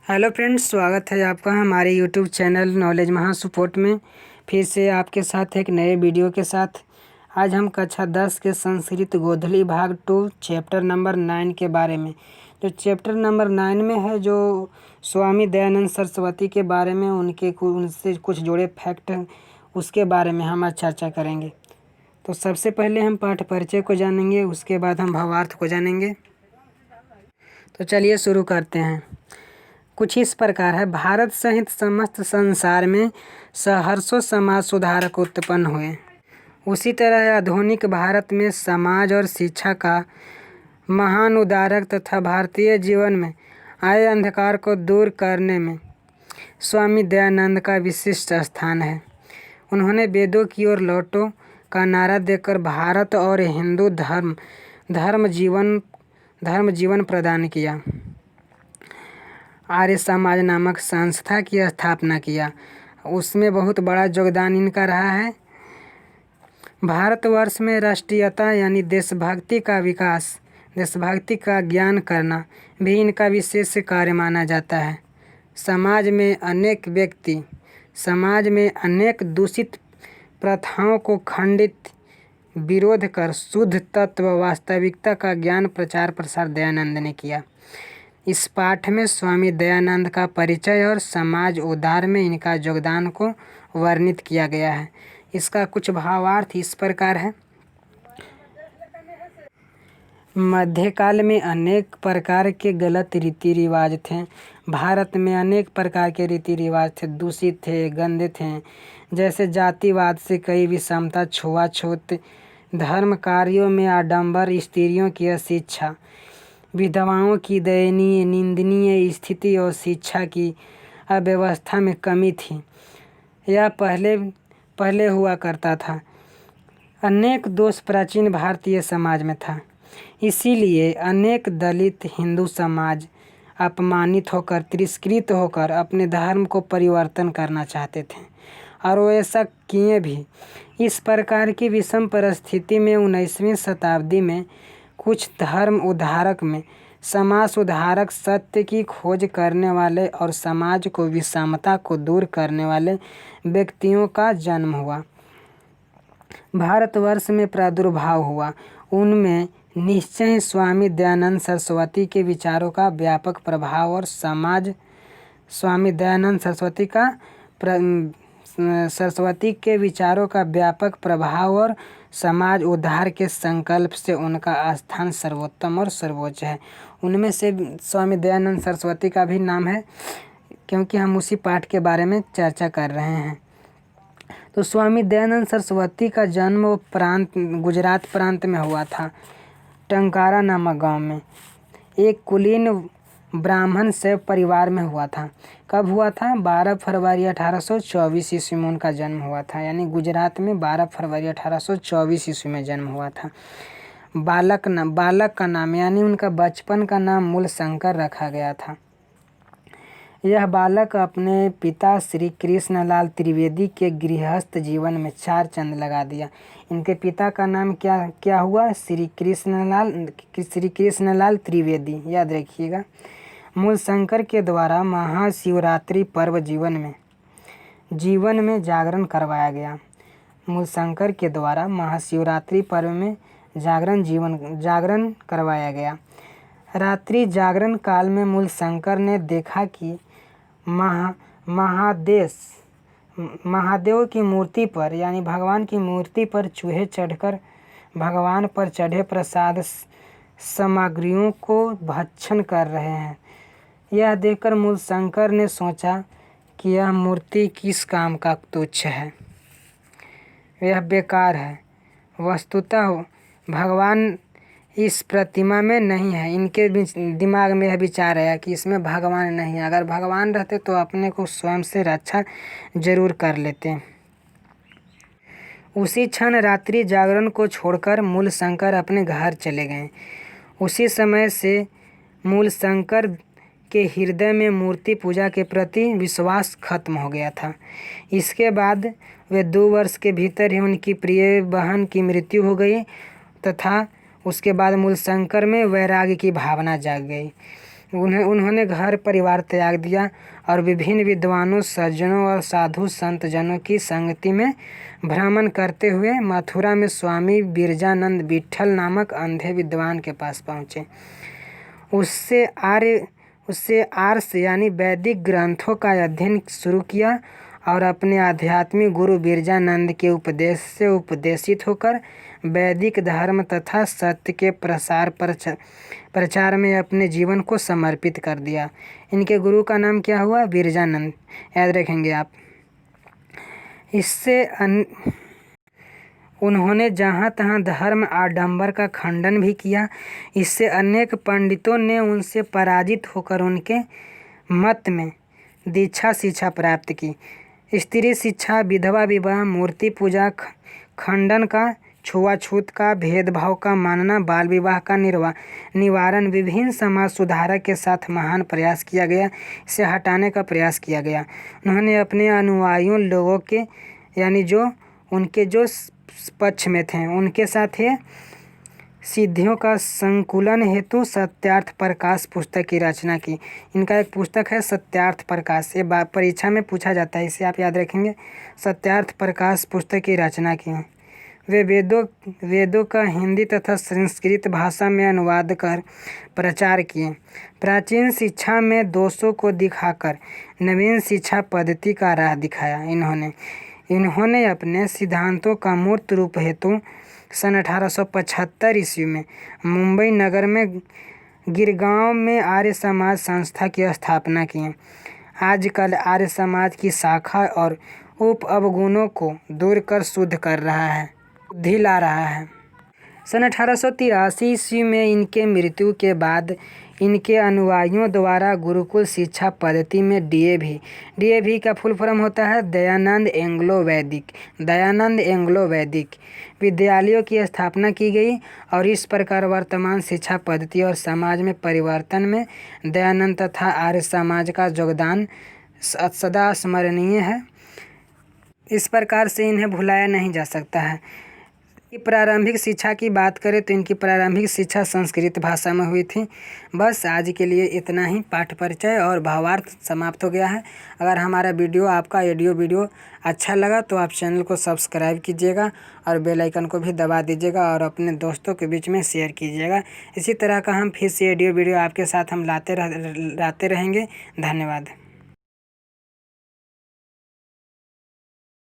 Hello friends, स्वागत है आपका हमारे यूट्यूब चैनल नॉलेज महासुपोर्ट में। फिर से आपके साथ एक नए वीडियो के साथ आज हम कक्षा 10 के संस्कृत गोधली भाग 2 चैप्टर नंबर 9 के बारे में, जो चैप्टर नंबर 9 में है, जो स्वामी दयानंद सरस्वती के बारे में उनसे कुछ जुड़े फैक्ट हैं, उसके बारे में हम आज चर्चा करेंगे। तो सबसे पहले हम पाठ परिचय को जानेंगे, उसके बाद हम भावार्थ को जानेंगे। तो चलिए शुरू करते हैं। कुछ इस प्रकार है। भारत सहित समस्त संसार में सहर्षों समाज सुधारक उत्पन्न हुए। उसी तरह आधुनिक भारत में समाज और शिक्षा का महान उद्धारक तथा भारतीय जीवन में आए अंधकार को दूर करने में स्वामी दयानंद का विशिष्ट स्थान है। उन्होंने वेदों की ओर लौटो का नारा देकर भारत और हिंदू धर्म जीवन प्रदान किया। आर्य समाज नामक संस्था की स्थापना किया, उसमें बहुत बड़ा योगदान इनका रहा है। भारतवर्ष में राष्ट्रीयता यानी देशभक्ति का विकास, देशभक्ति का ज्ञान करना भी इनका विशेष कार्य माना जाता है। समाज में अनेक दूषित प्रथाओं को खंडित विरोध कर शुद्ध तत्व वास्तविकता का ज्ञान प्रचार प्रसार दयानंद ने किया। इस पाठ में स्वामी दयानंद का परिचय और समाज उद्धार में इनका योगदान को वर्णित किया गया है। इसका कुछ भावार्थ इस प्रकार है। मध्यकाल में अनेक प्रकार के गलत रीति रिवाज थे। भारत में अनेक प्रकार के रीति रिवाज थे, दूषित थे, गंदे थे, जैसे जातिवाद से कई विषमता, छुआछूत, धर्म कार्यों में आडंबर, स्त्रियों की अशिक्षा, विधवाओं की दयनीय निंदनीय स्थिति और शिक्षा की अव्यवस्था में कमी थी। यह पहले हुआ करता था। अनेक दोष प्राचीन भारतीय समाज में था। इसीलिए अनेक दलित हिंदू समाज अपमानित होकर, तिरस्कृत होकर अपने धर्म को परिवर्तन करना चाहते थे, और वो ऐसा किए भी। इस प्रकार की विषम परिस्थिति में 19वीं शताब्दी में कुछ धर्म उद्धारक में समाज सुधारक, सत्य की खोज करने वाले और समाज को विषमता को दूर करने वाले व्यक्तियों का जन्म हुआ, भारतवर्ष में प्रादुर्भाव हुआ। उनमें निश्चय ही स्वामी दयानंद सरस्वती के विचारों का व्यापक प्रभाव और स्वामी दयानंद सरस्वती के विचारों का व्यापक प्रभाव और समाज उद्धार के संकल्प से उनका स्थान सर्वोत्तम और सर्वोच्च है। उनमें से स्वामी दयानंद सरस्वती का भी नाम है, क्योंकि हम उसी पाठ के बारे में चर्चा कर रहे हैं। तो स्वामी दयानंद सरस्वती का जन्म गुजरात प्रांत में हुआ था, टंकारा नामक गांव में। एक कुलीन ब्राह्मण से परिवार में हुआ था। कब हुआ था? 12 फरवरी 1824 ईस्वी में उनका जन्म हुआ था। यानी गुजरात में 12 फरवरी 1824 ईस्वी में जन्म हुआ था। बालक का नाम यानी उनका बचपन का नाम मूलशंकर रखा गया था। यह बालक अपने पिता श्री कृष्णलाल त्रिवेदी के गृहस्थ जीवन में 4 चंद लगा दिया। इनके पिता का नाम क्या हुआ? श्री कृष्णलाल त्रिवेदी, याद रखिएगा। मूलशंकर के द्वारा महाशिवरात्रि पर्व जीवन में जागरण करवाया गया। मूलशंकर के द्वारा महाशिवरात्रि पर्व में जागरण करवाया गया। रात्रि जागरण काल में मूलशंकर ने देखा कि महादेव की मूर्ति पर यानी भगवान की मूर्ति पर चूहे चढ़कर भगवान पर चढ़े प्रसाद सामग्रियों को भक्षण कर रहे हैं। यह देखकर मूलशंकर ने सोचा कि यह मूर्ति किस काम का तुच्छ है, यह बेकार है। वस्तुतः भगवान इस प्रतिमा में नहीं है। इनके दिमाग में यह विचार आया कि इसमें भगवान नहीं है। अगर भगवान रहते तो अपने को स्वयं से रक्षा जरूर कर लेते। उसी क्षण रात्रि जागरण को छोड़कर मूलशंकर अपने घर चले गए। उसी समय से मूलशंकर के हृदय में मूर्ति पूजा के प्रति विश्वास खत्म हो गया था। इसके बाद वे 2 वर्ष के भीतर ही उनकी प्रिय बहन की मृत्यु हो गई तथा उसके बाद मूलशंकर में वैराग्य की भावना जाग गई। उन्होंने घर परिवार त्याग दिया और विभिन्न विद्वानों, सज्जनों और साधु संत जनों की संगति में भ्रमण करते हुए मथुरा में स्वामी बिरजानंद विट्ठल नामक अंधे विद्वान के पास पहुँचे। उससे आर्ष यानी वैदिक ग्रंथों का अध्ययन शुरू किया और अपने आध्यात्मिक गुरु बिरजानंद के उपदेश से उपदेशित होकर वैदिक धर्म तथा सत्य के प्रचार में अपने जीवन को समर्पित कर दिया। इनके गुरु का नाम क्या हुआ? बिरजानंद, याद रखेंगे आप। उन्होंने जहाँ तहाँ धर्म आडंबर का खंडन भी किया। इससे अनेक पंडितों ने उनसे पराजित होकर उनके मत में दीक्षा शिक्षा प्राप्त की। स्त्री शिक्षा, विधवा विवाह, मूर्ति पूजा खंडन का, छुआछूत का, भेदभाव का मानना, बाल विवाह का निवारण, विभिन्न समाज सुधारक के साथ महान प्रयास किया गया। इसे हटाने का प्रयास किया गया। उन्होंने अपने अनुयायियों लोगों के यानी जो उनके जो पक्ष में थे उनके साथ ये सिद्धियों का संकुलन हेतु सत्यार्थ प्रकाश पुस्तक की रचना की। इनका एक पुस्तक है सत्यार्थ प्रकाश, ये परीक्षा में पूछा जाता है, इसे आप याद रखेंगे। सत्यार्थ प्रकाश पुस्तक की रचना की। वे वेदों का हिंदी तथा संस्कृत भाषा में अनुवाद कर प्रचार किए। प्राचीन शिक्षा में दोषों को दिखाकर नवीन शिक्षा पद्धति का राह दिखाया। इन्होंने अपने सिद्धांतों का मूर्त रूप हेतु सन 1875 ईस्वी में मुंबई नगर में गिरगांव में आर्य समाज संस्था की स्थापना की। आजकल आर्य समाज की शाखा और उप अवगुणों को दूर कर शुद्ध कर रहा है, बुद्धि ला रहा है। सन 1883 ईस्वी में इनके मृत्यु के बाद इनके अनुयायियों द्वारा गुरुकुल शिक्षा पद्धति में डीएवी का फुल फॉर्म होता है दयानंद एंग्लो वैदिक विद्यालयों की स्थापना की गई। और इस प्रकार वर्तमान शिक्षा पद्धति और समाज में परिवर्तन में दयानंद तथा आर्य समाज का योगदान सदा स्मरणीय है। इस प्रकार से इन्हें भुलाया नहीं जा सकता है। प्रारंभिक शिक्षा की बात करें तो इनकी प्रारंभिक शिक्षा संस्कृत भाषा में हुई थी। बस आज के लिए इतना ही। पाठ परिचय और भावार्थ समाप्त हो गया है। अगर हमारा आपका ऑडियो वीडियो अच्छा लगा तो आप चैनल को सब्सक्राइब कीजिएगा और बेल आइकन को भी दबा दीजिएगा और अपने दोस्तों के बीच में शेयर कीजिएगा। इसी तरह का हम फिर से ऑडियो वीडियो आपके साथ हम लाते रहेंगे। धन्यवाद।